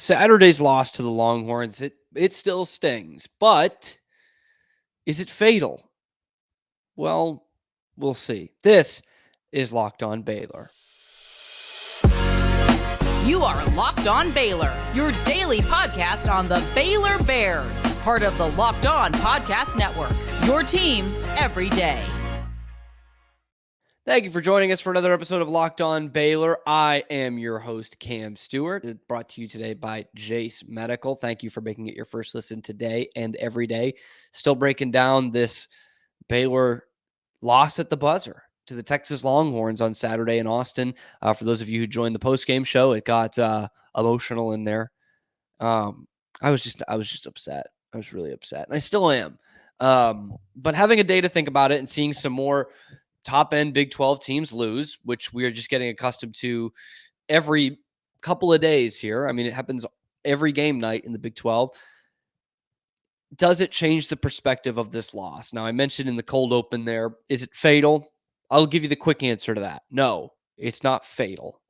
Saturday's loss to the Longhorns, it still stings, but is it fatal? Well, we'll see. This is Locked On Baylor. You are Locked On Baylor, your daily podcast on the Baylor Bears, part of the Locked On Podcast Network, your team every day. Thank you for joining us for another episode of Locked On Baylor. I am your host, Cam Stewart. It's brought to you today by Jase Medical. Thank you for making it your first listen today and every day. Still breaking down this Baylor loss at the buzzer to the Texas Longhorns on Saturday in Austin. For those of you who joined the post-game show, it got emotional in there. I was just upset. I was really upset, and I still am. But having a day to think about it and seeing some more top-end Big 12 teams lose, which we are just getting accustomed to every couple of days here. I mean, it happens every game night in the Big 12. Does it change the perspective of this loss? Now, I mentioned in the cold open there, is it fatal? I'll give you the quick answer to that. No, it's not fatal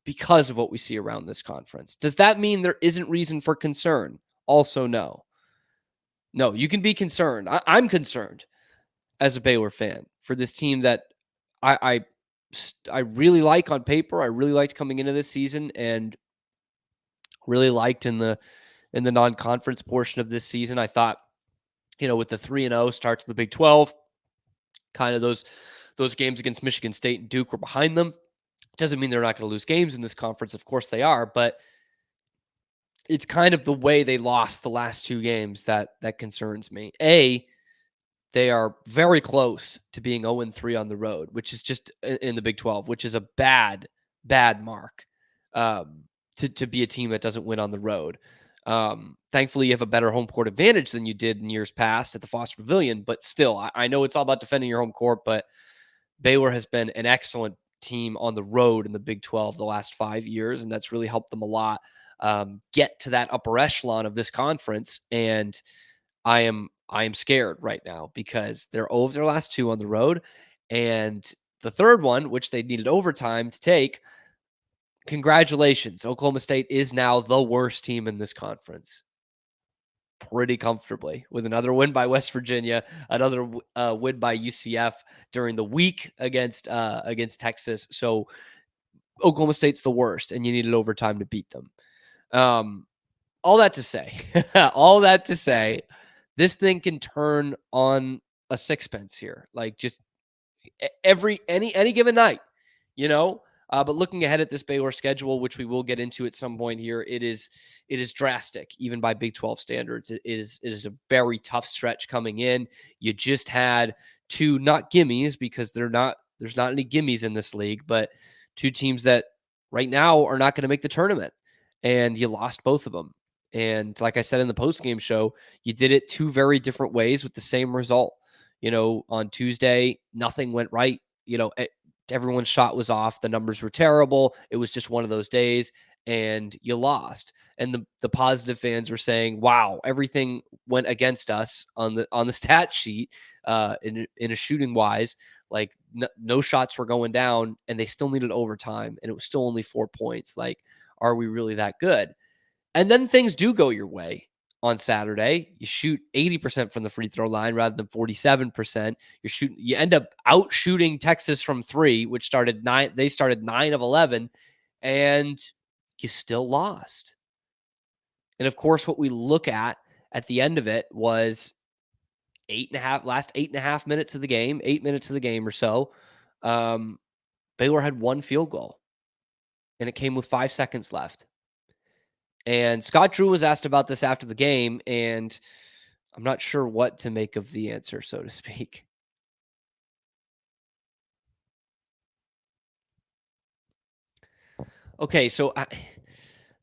because of what we see around this conference. Does that mean there isn't reason for concern? Also, no. No, you can be concerned. I'm concerned as a Baylor fan for this team that I really like on paper. I really liked coming into this season and really liked in the non-conference portion of this season. I thought, with the 3-0 start to the Big 12, kind of those games against Michigan State and Duke were behind them. Doesn't mean they're not going to lose games in this conference. Of course they are, but it's kind of the way they lost the last two games that concerns me. They are very close to being 0-3 on the road, which is just in the Big 12, which is a bad mark to be a team that doesn't win on the road. Thankfully, you have a better home court advantage than you did in years past at the Foster Pavilion, but still, I know it's all about defending your home court, but Baylor has been an excellent team on the road in the Big 12 the last 5 years, and that's really helped them a lot get to that upper echelon of this conference. And I am scared right now because they're over their last two on the road, and the third one, which they needed overtime to take. Congratulations. Oklahoma State is now the worst team in this conference pretty comfortably with another win by West Virginia, another win by UCF during the week against Texas. So Oklahoma State's the worst, and you needed overtime to beat them. All that to say, this thing can turn on a sixpence here. Like just any given night, But looking ahead at this Baylor schedule, which we will get into at some point here, it is drastic, even by Big 12 standards. It is a very tough stretch coming in. You just had two, not gimmies, because there's not any gimmies in this league, but two teams that right now are not going to make the tournament, and you lost both of them. And like I said in the postgame show, you did it two very different ways with the same result. On Tuesday, nothing went right. Everyone's shot was off. The numbers were terrible. It was just one of those days, and you lost. And the positive fans were saying, "Wow, everything went against us on the stat sheet in a shooting wise. Like no shots were going down, and they still needed overtime, and it was still only 4 points. Like, are we really that good?" And then things do go your way. On Saturday, you shoot 80% from the free throw line rather than 47%. You end up out shooting Texas from three, which started 9 of 11, and you still lost. And of course, what we look at the end of it was 8.5 minutes of the game, 8 minutes of the game or so. Baylor had one field goal, and it came with 5 seconds left. And Scott Drew was asked about this after the game, and I'm not sure what to make of the answer, so to speak. Okay, so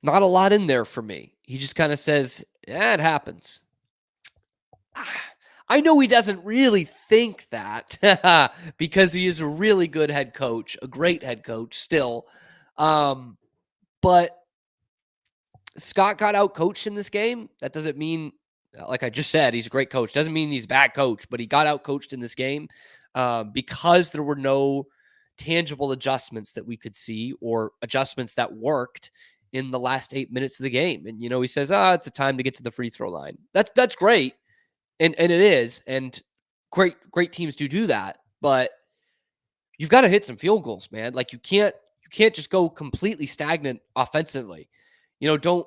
not a lot in there for me. He just kind of says, "Yeah, it happens." I know he doesn't really think that because he is a really good head coach, a great head coach still. But Scott got out coached in this game. That doesn't mean, like I just said, he's a great coach. Doesn't mean he's a bad coach, but he got out coached in this game because there were no tangible adjustments that we could see or adjustments that worked in the last 8 minutes of the game. And, he says, it's a time to get to the free throw line. That's great. And it is. And great teams do that. But you've got to hit some field goals, man. Like you can't just go completely stagnant offensively. Don't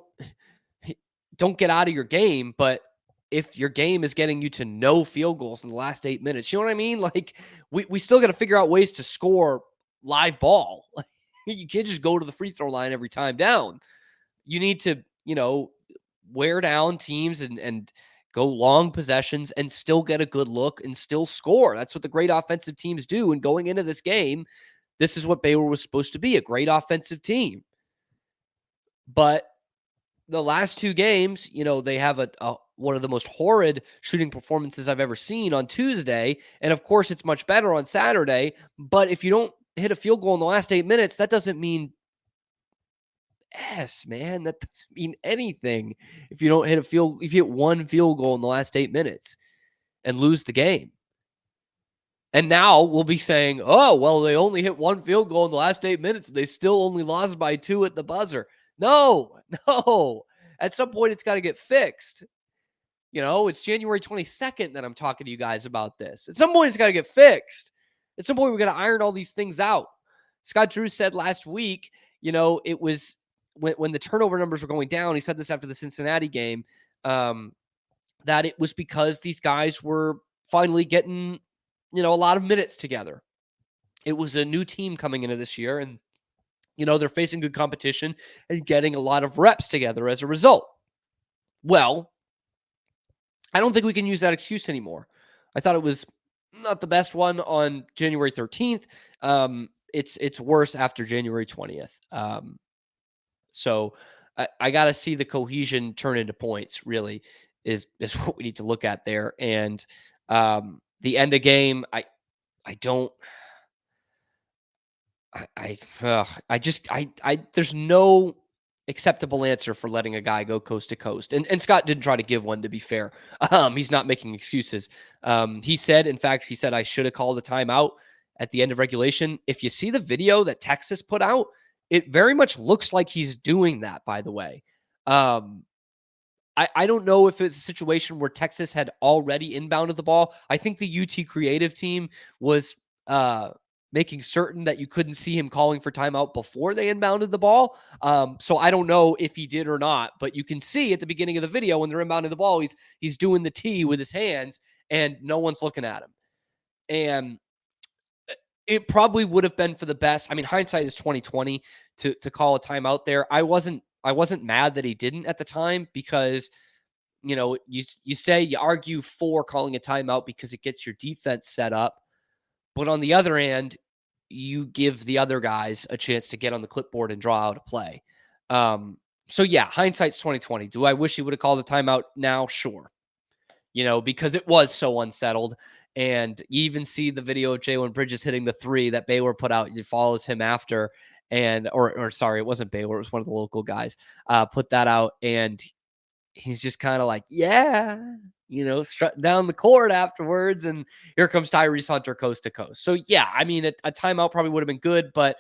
get out of your game, but if your game is getting you to no field goals in the last 8 minutes, you know what I mean? Like we still got to figure out ways to score live ball. You can't just go to the free throw line every time down. You need to, wear down teams and go long possessions and still get a good look and still score. That's what the great offensive teams do. And going into this game, this is what Baylor was supposed to be, a great offensive team. But the last 2 games, they have a one of the most horrid shooting performances I've ever seen on Tuesday. And of course, it's much better on Saturday. But if you don't hit a field goal in the last 8 minutes, that doesn't mean man. That doesn't mean anything if you don't if you hit one field goal in the last 8 minutes and lose the game. And now we'll be saying, oh, well, they only hit one field goal in the last 8 minutes. They still only lost by 2 at the buzzer. No. At some point, it's got to get fixed. It's January 22nd that I'm talking to you guys about this. At some point, it's got to get fixed. At some point, we got to iron all these things out. Scott Drew said last week, it was when the turnover numbers were going down. He said this after the Cincinnati game, that it was because these guys were finally getting, a lot of minutes together. It was a new team coming into this year, and they're facing good competition and getting a lot of reps together as a result. Well, I don't think we can use that excuse anymore. I thought it was not the best one on January 13th. It's worse after January 20th. So I got to see the cohesion turn into points, really, is what we need to look at there. And the end of game, there's no acceptable answer for letting a guy go coast to coast. And Scott didn't try to give one, to be fair. He's not making excuses. He said, I should have called a timeout at the end of regulation. If you see the video that Texas put out, it very much looks like he's doing that, by the way. I don't know if it's a situation where Texas had already inbounded the ball. I think the UT creative team was making certain that you couldn't see him calling for timeout before they inbounded the ball. So I don't know if he did or not, but you can see at the beginning of the video when they're inbounding the ball, he's doing the T with his hands and no one's looking at him. And it probably would have been for the best. I mean, hindsight is 20/20 to call a timeout there. I wasn't mad that he didn't at the time because, you argue for calling a timeout because it gets your defense set up. But on the other end, you give the other guys a chance to get on the clipboard and draw out a play. So yeah, hindsight's 20/20. Do I wish he would have called a timeout now? Sure. Because it was so unsettled. And you even see the video of Jalen Bridges hitting the 3 that Baylor put out. It follows him after. Or sorry, it wasn't Baylor. It was one of the local guys put that out. And he's just kind of like, yeah, strutting down the court afterwards. And here comes Tyrese Hunter coast to coast. So yeah, I mean, a timeout probably would have been good. But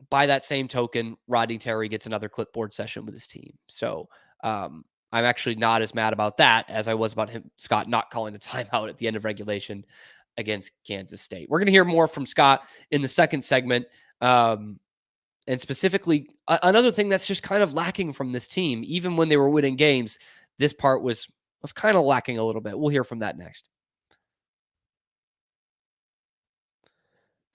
by that same token, Rodney Terry gets another clipboard session with his team. So I'm actually not as mad about that as I was about Scott not calling the timeout at the end of regulation against Kansas State. We're going to hear more from Scott in the second segment. And specifically, another thing that's just kind of lacking from this team, even when they were winning games, this part was kind of lacking a little bit. We'll hear from that next.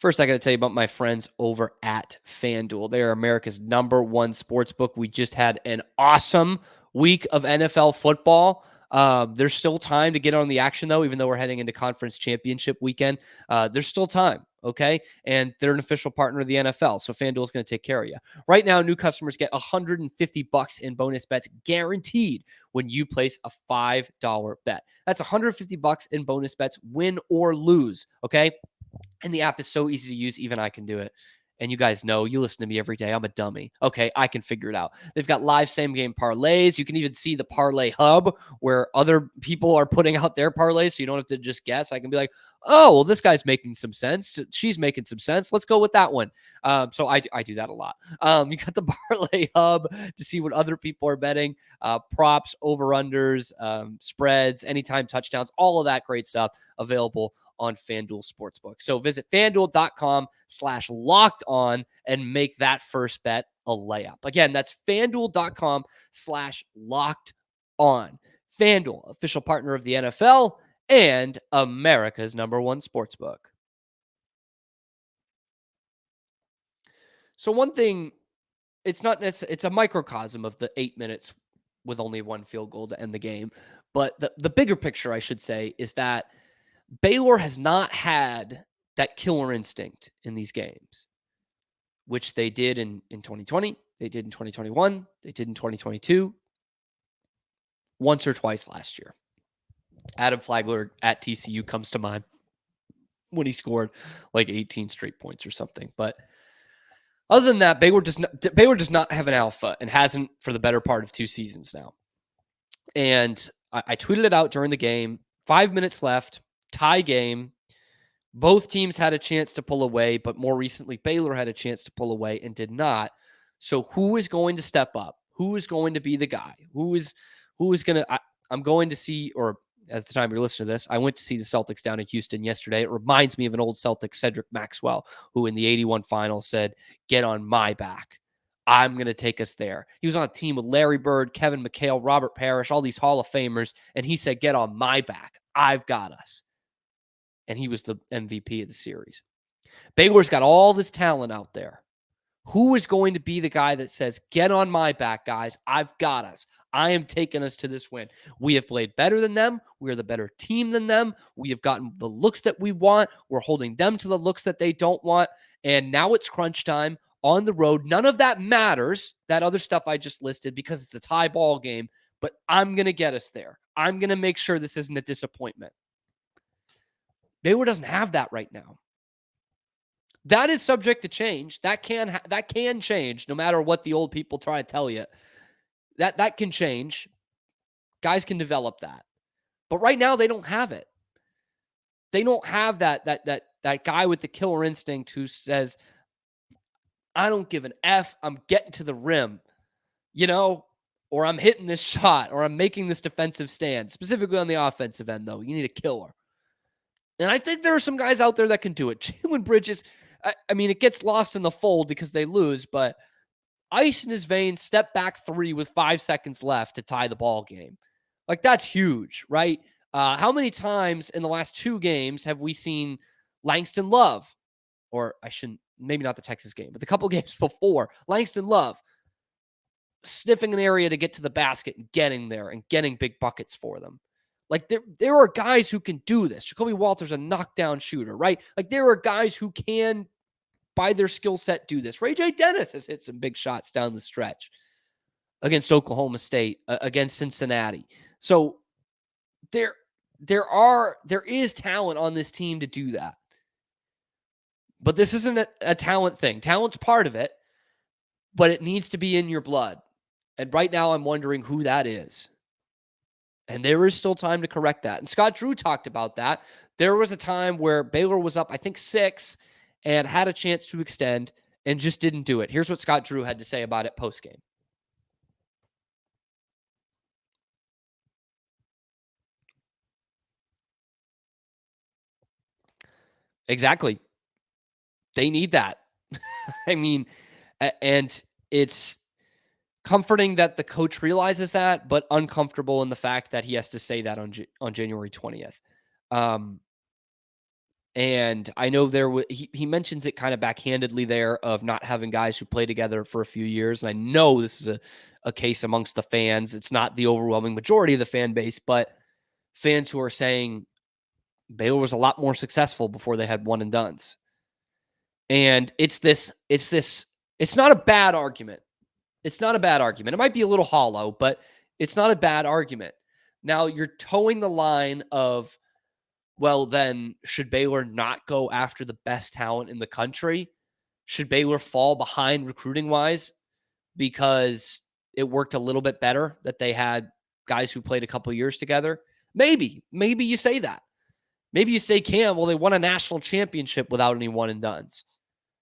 First, I got to tell you about my friends over at FanDuel. They are America's #1 sportsbook. We just had an awesome week of NFL football. There's still time to get on the action, though, even though we're heading into conference championship weekend. There's still time, okay? And they're an official partner of the NFL, so FanDuel is going to take care of you. Right now, new customers get $150 in bonus bets guaranteed when you place a $5 bet. That's $150 in bonus bets, win or lose, okay? And the app is so easy to use, even I can do it. And you guys know, you listen to me every day. I'm a dummy. Okay, I can figure it out. They've got live same-game parlays. You can even see the parlay hub where other people are putting out their parlays, so you don't have to just guess. I can be like, oh, well, this guy's making some sense. She's making some sense. Let's go with that one. So I do that a lot. You got the parlay hub to see what other people are betting, props, over-unders, spreads, anytime touchdowns, all of that great stuff available on FanDuel Sportsbook. So visit FanDuel.com/locked-on and make that first bet a layup. Again, that's FanDuel.com/locked-on. FanDuel, official partner of the NFL and America's #1 sportsbook. So one thing, it's not necessarily, it's a microcosm of the 8 minutes with only one field goal to end the game. But the bigger picture, I should say, is that Baylor has not had that killer instinct in these games, which they did in 2020, they did in 2021, they did in 2022, once or twice last year. Adam Flagler at TCU comes to mind when he scored like 18 straight points or something. But other than that, Baylor does not have an alpha and hasn't for the better part of 2 seasons now. And I tweeted it out during the game. 5 minutes left, tie game. Both teams had a chance to pull away, but more recently, Baylor had a chance to pull away and did not. So who is going to step up? Who is going to be the guy? Who is going to, I'm going to see, or as the time you're listening to this, I went to see the Celtics down in Houston yesterday. It reminds me of an old Celtic, Cedric Maxwell, who in the 81 final said, "Get on my back. I'm going to take us there." He was on a team with Larry Bird, Kevin McHale, Robert Parrish, all these Hall of Famers. And he said, "Get on my back. I've got us." And he was the MVP of the series. Baylor's got all this talent out there. Who is going to be the guy that says, "Get on my back, guys. I've got us. I am taking us to this win. We have played better than them. We are the better team than them. We have gotten the looks that we want. We're holding them to the looks that they don't want. And now it's crunch time on the road." None of that matters, that other stuff I just listed, because it's a tie ball game. But I'm going to get us there. I'm going to make sure this isn't a disappointment. Baylor doesn't have that right now. That is subject to change. That can change no matter what the old people try to tell you. That can change. Guys can develop that. But right now they don't have it. They don't have that guy with the killer instinct who says, "I don't give an F. I'm getting to the rim." Or "I'm hitting this shot," or "I'm making this defensive stand." Specifically on the offensive end, though, you need a killer. And I think there are some guys out there that can do it. Jalen Bridges, I mean, it gets lost in the fold because they lose, but ice in his veins, step back 3 with 5 seconds left to tie the ball game. Like, that's huge, right? How many times in the last 2 games have we seen Langston Love, or maybe not the Texas game, but the couple games before, Langston Love sniffing an area to get to the basket and getting there and getting big buckets for them? Like, there are guys who can do this. Jacoby Walter's a knockdown shooter, right? Like, there are guys who can, by their skill set, do this. Ray J. Dennis has hit some big shots down the stretch against Oklahoma State, against Cincinnati. So there is talent on this team to do that. But this isn't a talent thing. Talent's part of it, but it needs to be in your blood. And right now I'm wondering who that is. And there is still time to correct that. And Scott Drew talked about that. There was a time where Baylor was up, I think, 6 and had a chance to extend and just didn't do it. Here's what Scott Drew had to say about it post-game. Exactly. They need that. I mean, and it's comforting that the coach realizes that, but uncomfortable in the fact that he has to say that on January 20th. And I know he mentions it kind of backhandedly there of not having guys who play together for a few years. And I know this is a case amongst the fans. It's not the overwhelming majority of the fan base, but fans who are saying Baylor was a lot more successful before they had one and dones. And it's not a bad argument. It's not a bad argument. It might be a little hollow, but it's not a bad argument. Now you're towing the line of, well, then should Baylor not go after the best talent in the country? Should Baylor fall behind recruiting wise because it worked a little bit better that they had guys who played a couple years together? Maybe you say that. Maybe you say, Cam, well, they won a national championship without any one and dones.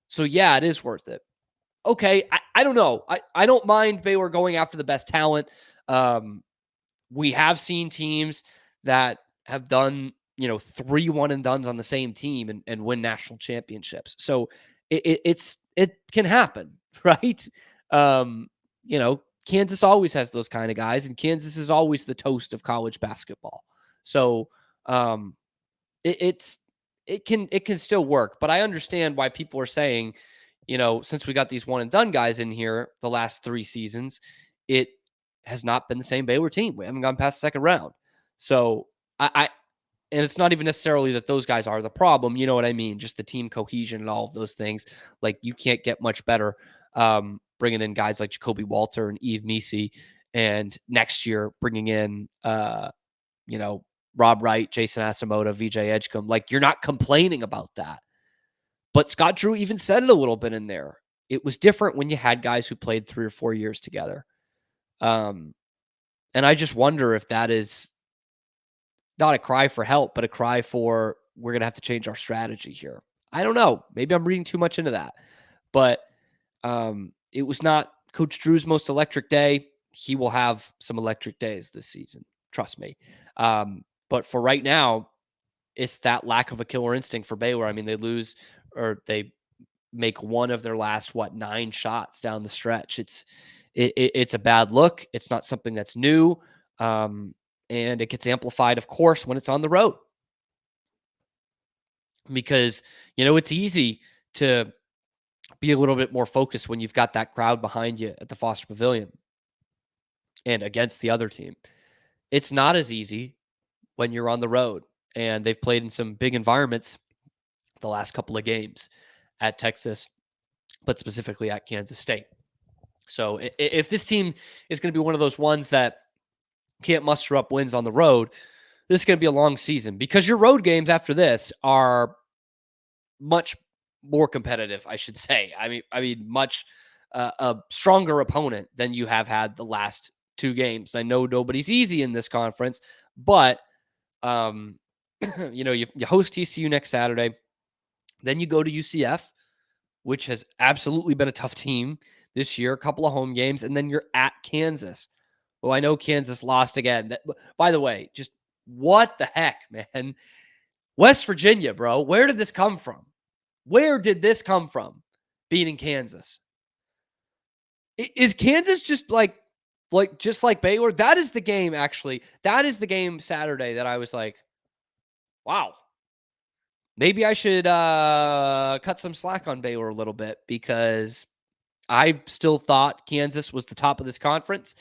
So yeah, it is worth it. Okay, I don't know. I don't mind Baylor going after the best talent. We have seen teams that have done, 3 one and dones on the same team and win national championships. So it can happen, right? Kansas always has those kind of guys, and Kansas is always the toast of college basketball. So it can still work, but I understand why people are saying, since we got these one and done guys in here the last 3 seasons, it has not been the same Baylor team. We haven't gone past the second round. So and it's not even necessarily that those guys are the problem. You know what I mean? Just the team cohesion and all of those things. Like, you can't get much better bringing in guys like Jacoby Walter and Yves Misi, and next year bringing in, Rob Wright, Jason Asamoah, VJ Edgecombe. Like, you're not complaining about that. But Scott Drew even said it a little bit in there. It was different when you had guys who played 3 or 4 years together. And I just wonder if that is not a cry for help, but a cry for, we're going to have to change our strategy here. I don't know. Maybe I'm reading too much into that. But it was not Coach Drew's most electric day. He will have some electric days this season. Trust me. But for right now, it's that lack of a killer instinct for Baylor. I mean, they make one of their last 9 shots down the stretch. It's a bad look. It's not something that's new, and it gets amplified, of course, when it's on the road, because it's easy to be a little bit more focused when you've got that crowd behind you at the Foster Pavilion and against the other team. It's not as easy when you're on the road, and they've played in some big environments the last couple of games at Texas, but specifically at Kansas State. So if this team is going to be one of those ones that can't muster up wins on the road, this is going to be a long season, because your road games after this are much more competitive, I should say. I mean, much a stronger opponent than you have had the last 2 games. I know nobody's easy in this conference, but you host TCU next Saturday. Then you go to UCF, which has absolutely been a tough team this year, a couple of home games, and then you're at Kansas. Well, I know Kansas lost again. By the way, just what the heck, man? West Virginia, bro. Where did this come from? Where did this come from? Beating Kansas. Is Kansas just like Baylor? That is the game, actually. That is the game Saturday that I was like, wow. Maybe I should cut some slack on Baylor a little bit, because I still thought Kansas was the top of this conference,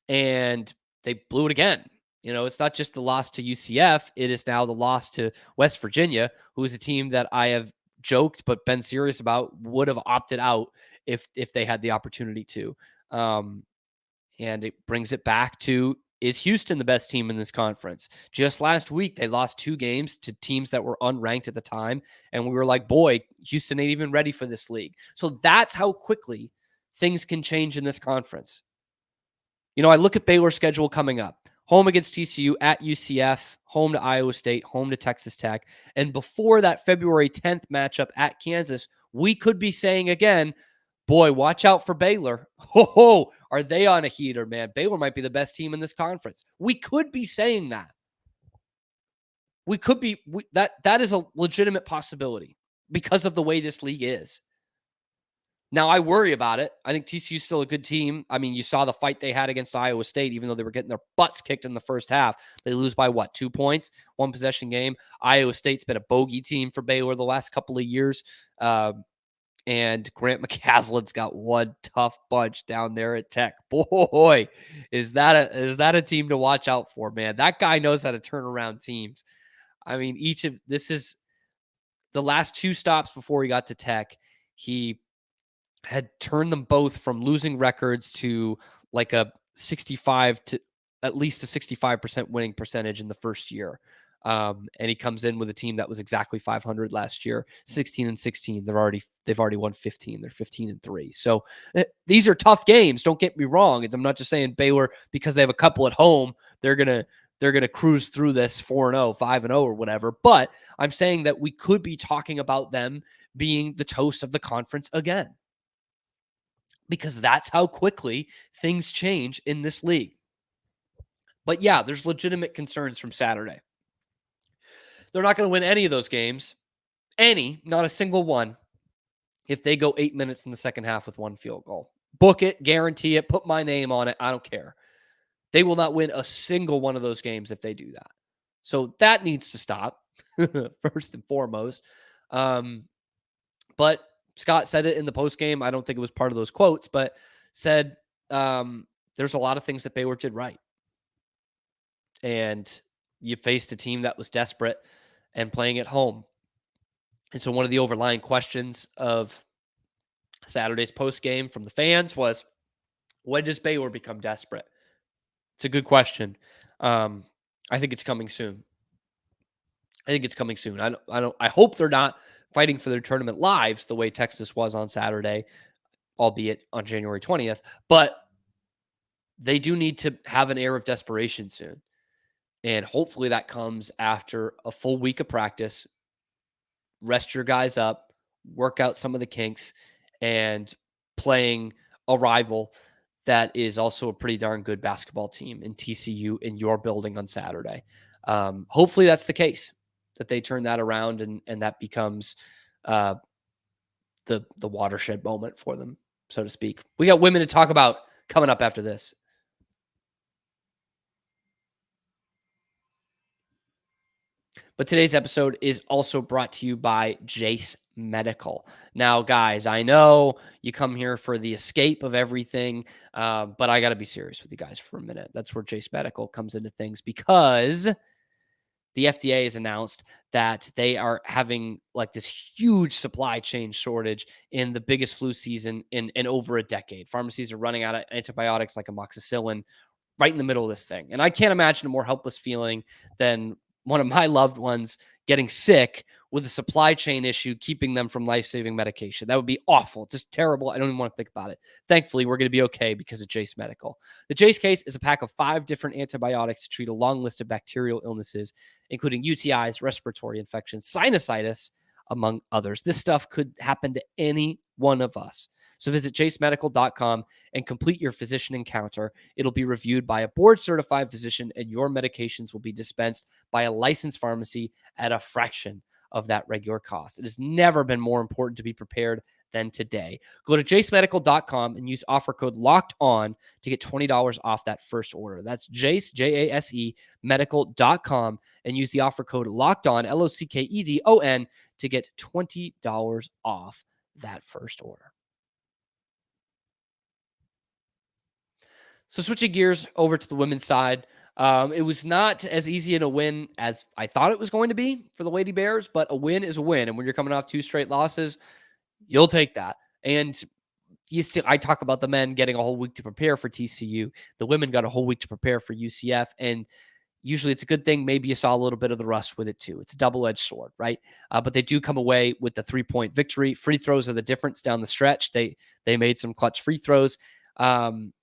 and they blew it again. It's not just the loss to UCF. It is now the loss to West Virginia, who is a team that I have joked but been serious about would have opted out if they had the opportunity to. And it brings it back to, is Houston the best team in this conference? Just last week, they lost 2 games to teams that were unranked at the time, and we were like, boy, Houston ain't even ready for this league. So that's how quickly things can change in this conference. I look at Baylor's schedule coming up. Home against TCU, at UCF, home to Iowa State, home to Texas Tech. And before that February 10th matchup at Kansas, we could be saying again, boy, watch out for Baylor. Oh, are they on a heater, man? Baylor might be the best team in this conference. We could be saying that. We could be, that is a legitimate possibility because of the way this league is. Now, I worry about it. I think TCU is still a good team. I mean, you saw the fight they had against Iowa State, even though they were getting their butts kicked in the first half. They lose by 2 points, 1 possession game. Iowa State's been a bogey team for Baylor the last couple of years. And Grant McCaslin's got one tough bunch down there at Tech. Boy, is that a team to watch out for, man. That guy knows how to turn around teams. I mean, this is the last 2 stops before he got to Tech. He had turned them both from losing records to like a 65 to at least a 65% winning percentage in the first year. And he comes in with a team that was exactly 500 last year, 16-16. They've already won 15. They're 15-3. So these are tough games. Don't get me wrong. I'm not just saying Baylor, because they have a couple at home, they're gonna cruise through this 4-0, 5-0, or whatever. But I'm saying that we could be talking about them being the toast of the conference again, because that's how quickly things change in this league. But yeah, there's legitimate concerns from Saturday. They're not going to win any of those games, not a single one, if they go 8 minutes in the second half with one field goal. Book it, guarantee it, put my name on it. I don't care. They will not win a single one of those games if they do that. So that needs to stop, first and foremost. But Scott said it in the postgame. I don't think it was part of those quotes, but said there's a lot of things that Baylor did right. And you faced a team that was desperate and playing at home. And so one of the overlying questions of Saturday's postgame from the fans was, when does Baylor become desperate? It's a good question. I think it's coming soon. I hope they're not fighting for their tournament lives the way Texas was on Saturday, albeit on January 20th, but they do need to have an air of desperation soon. And hopefully that comes after a full week of practice, rest your guys up, work out some of the kinks, and playing a rival that is also a pretty darn good basketball team in TCU in your building on Saturday. Hopefully that's the case, that they turn that around and that becomes the watershed moment for them, so to speak. We got women to talk about coming up after this. But today's episode is also brought to you by Jase Medical. Now, guys, I know you come here for the escape of everything, but I got to be serious with you guys for a minute. That's where Jase Medical comes into things, because the FDA has announced that they are having like this huge supply chain shortage in the biggest flu season in over a decade. Pharmacies are running out of antibiotics like amoxicillin right in the middle of this thing. And I can't imagine a more helpless feeling than one of my loved ones getting sick with a supply chain issue, keeping them from life-saving medication. That would be awful, just terrible. I don't even want to think about it. Thankfully, we're going to be okay because of Jase Medical. The Jase case is a pack of 5 different antibiotics to treat a long list of bacterial illnesses, including UTIs, respiratory infections, sinusitis, among others. This stuff could happen to any one of us. So visit jasemedical.com and complete your physician encounter. It'll be reviewed by a board-certified physician, and your medications will be dispensed by a licensed pharmacy at a fraction of that regular cost. It has never been more important to be prepared than today. Go to jasemedical.com and use offer code LOCKEDON to get $20 off that first order. That's Jase, Jase, medical.com, and use the offer code LOCKEDON, LOCKEDON, to get $20 off that first order. So switching gears over to the women's side, it was not as easy in a win as I thought it was going to be for the Lady Bears, but a win is a win. And when you're coming off 2 straight losses, you'll take that. And you see, I talk about the men getting a whole week to prepare for TCU. The women got a whole week to prepare for UCF. And usually it's a good thing. Maybe you saw a little bit of the rust with it too. It's a double-edged sword, right? But they do come away with the 3-point victory. Free throws are the difference down the stretch. They made some clutch free throws. And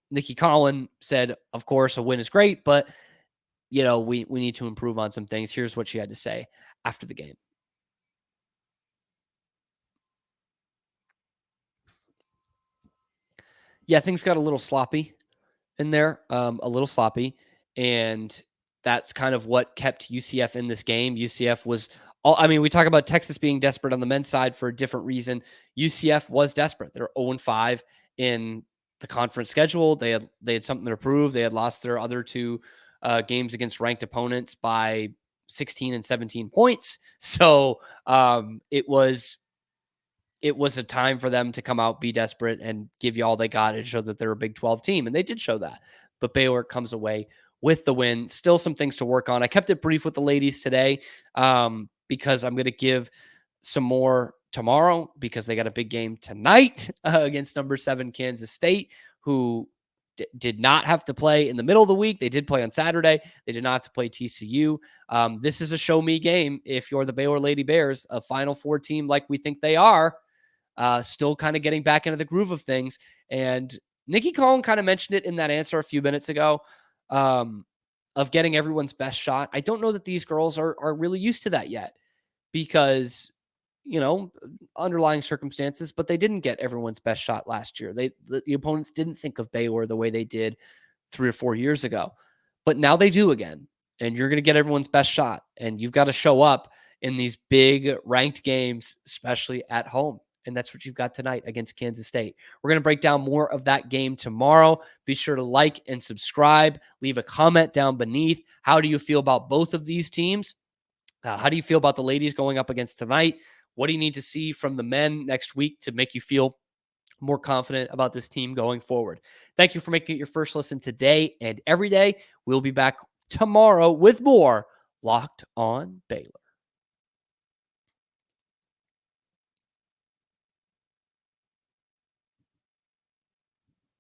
Nikki Collin said, of course, a win is great, but we need to improve on some things. Here's what she had to say after the game. Yeah, things got a little sloppy in there, a little sloppy. And that's kind of what kept UCF in this game. UCF was we talk about Texas being desperate on the men's side for a different reason. UCF was desperate. They're 0-5 in the conference schedule. They had something to prove. They had lost their other 2 games against ranked opponents by 16 and 17 points. So it was a time for them to come out, be desperate, and give you all they got and show that they're a Big 12 team. And they did show that. But Baylor comes away with the win. Still some things to work on. I kept it brief with the ladies today because I'm going to give some more tomorrow, because they got a big game tonight against number 7 Kansas State, who did not have to play in the middle of the week. They did play on Saturday. They did not have to play TCU. This is a show me game. If you're the Baylor Lady Bears, a Final Four team like we think they are, still kind of getting back into the groove of things. And Nikki Cohen kind of mentioned it in that answer a few minutes ago, of getting everyone's best shot. I don't know that these girls are really used to that yet because, underlying circumstances, but they didn't get everyone's best shot last year. The opponents didn't think of Baylor the way they did 3 or 4 years ago, but now they do again. And you're going to get everyone's best shot, and you've got to show up in these big ranked games, especially at home. And that's what you've got tonight against Kansas State. We're going to break down more of that game tomorrow. Be sure to like and subscribe. Leave a comment down beneath. How do you feel about both of these teams? How do you feel about the ladies going up against tonight? What do you need to see from the men next week to make you feel more confident about this team going forward? Thank you for making it your first listen today and every day. We'll be back tomorrow with more Locked On Baylor.